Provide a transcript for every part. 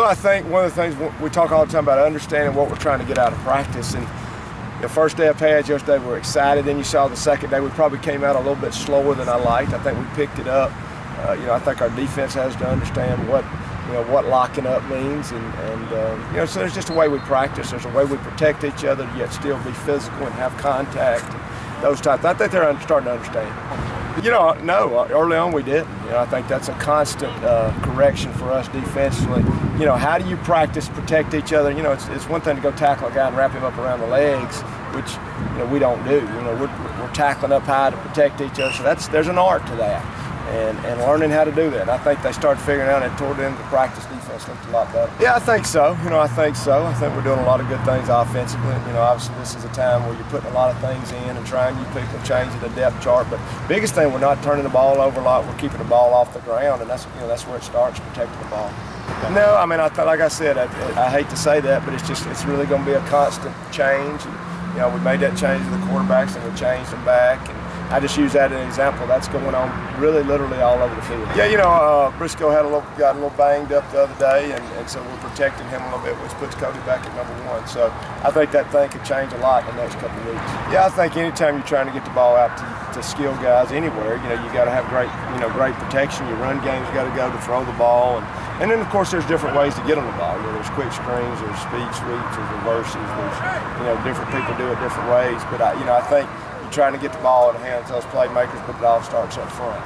I think one of the things we talk all the time about understanding what we're trying to get out of practice. And the first day of pads yesterday, we were excited. Then you saw the second day, we probably came out a little bit slower than I liked. I think we picked it up. I think our defense has to understand what locking up means, and so there's just a way we practice. There's a way we protect each other, yet still be physical and have contact. And those types. I think they're starting to understand. No, early on we didn't. I think that's a constant correction for us defensively. How do you practice protect each other? It's one thing to go tackle a guy and wrap him up around the legs, which we don't do. We're tackling up high to protect each other. So there's an art to that. And learning how to do that. And I think they started figuring out that toward the end of the practice, defense looked a lot better. Yeah, I think so. I think so. I think we're doing a lot of good things offensively. Obviously this is a time where you're putting a lot of things in and trying new people, changing the depth chart. But biggest thing, we're not turning the ball over a lot. We're keeping the ball off the ground, and that's where it starts, protecting the ball. No, I mean, like I said, I hate to say that, but it's really going to be a constant change. And, we made that change to the quarterbacks, and we changed them back. And I just use that as an example. That's going on really literally all over the field. Yeah, Briscoe got a little banged up the other day, and so we're protecting him a little bit, which puts Cody back at #1. So I think that thing could change a lot in the next couple of weeks. Yeah, I think anytime you're trying to get the ball out to skilled guys anywhere, you got to have great protection. Your run game's got to go to throw the ball, and then of course there's different ways to get on the ball. There's quick screens, there's speed sweeps, there's reverses, there's different people do it different ways. But I think you're trying to get the ball in the hands of those playmakers, but it all starts up front.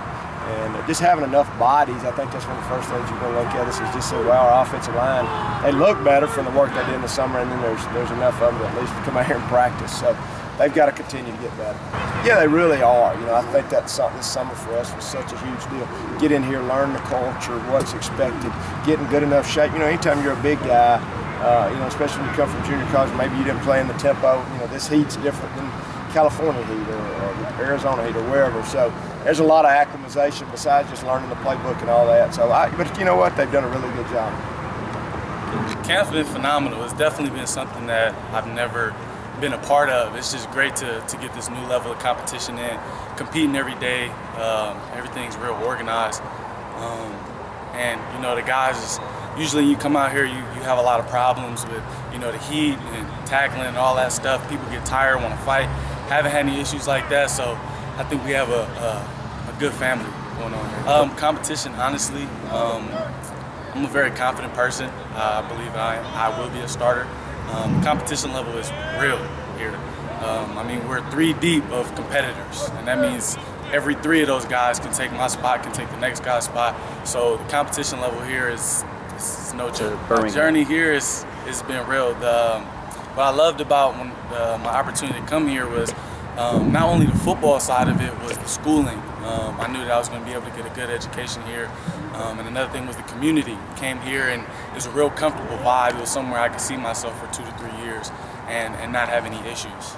And just having enough bodies, I think that's one of the first things you're going to look at is just say, well, our offensive line, they look better from the work they did in the summer, and then there's enough of them to at least come out here and practice. So they've got to continue to get better. Yeah, they really are. I think that's something this summer for us was such a huge deal. Get in here, learn the culture, what's expected, get in good enough shape. Anytime you're a big guy, especially when you come from junior college, maybe you didn't play in the tempo. This heat's different than California heat or Arizona heat or wherever. So there's a lot of acclimatization besides just learning the playbook and all that. So, but you know what? They've done a really good job. Camp's been phenomenal. It's definitely been something that I've never been a part of. It's just great to get this new level of competition in, competing every day. Everything's real organized. And the guys, usually you come out here, you have a lot of problems with, the heat and tackling and all that stuff. People get tired, want to fight. Haven't had any issues like that, so I think we have a good family going on here. Competition, honestly, I'm a very confident person. I believe I will be a starter. Competition level is real here. We're 3 deep of competitors, and that means every 3 of those guys can take my spot, can take the next guy's spot. So the competition level here is no joke. My journey here has been real. What I loved about my opportunity to come here was not only the football side of it, was the schooling. I knew that I was going to be able to get a good education here. And another thing was the community. Came here and it was a real comfortable vibe. It was somewhere I could see myself for 2 to 3 years and not have any issues.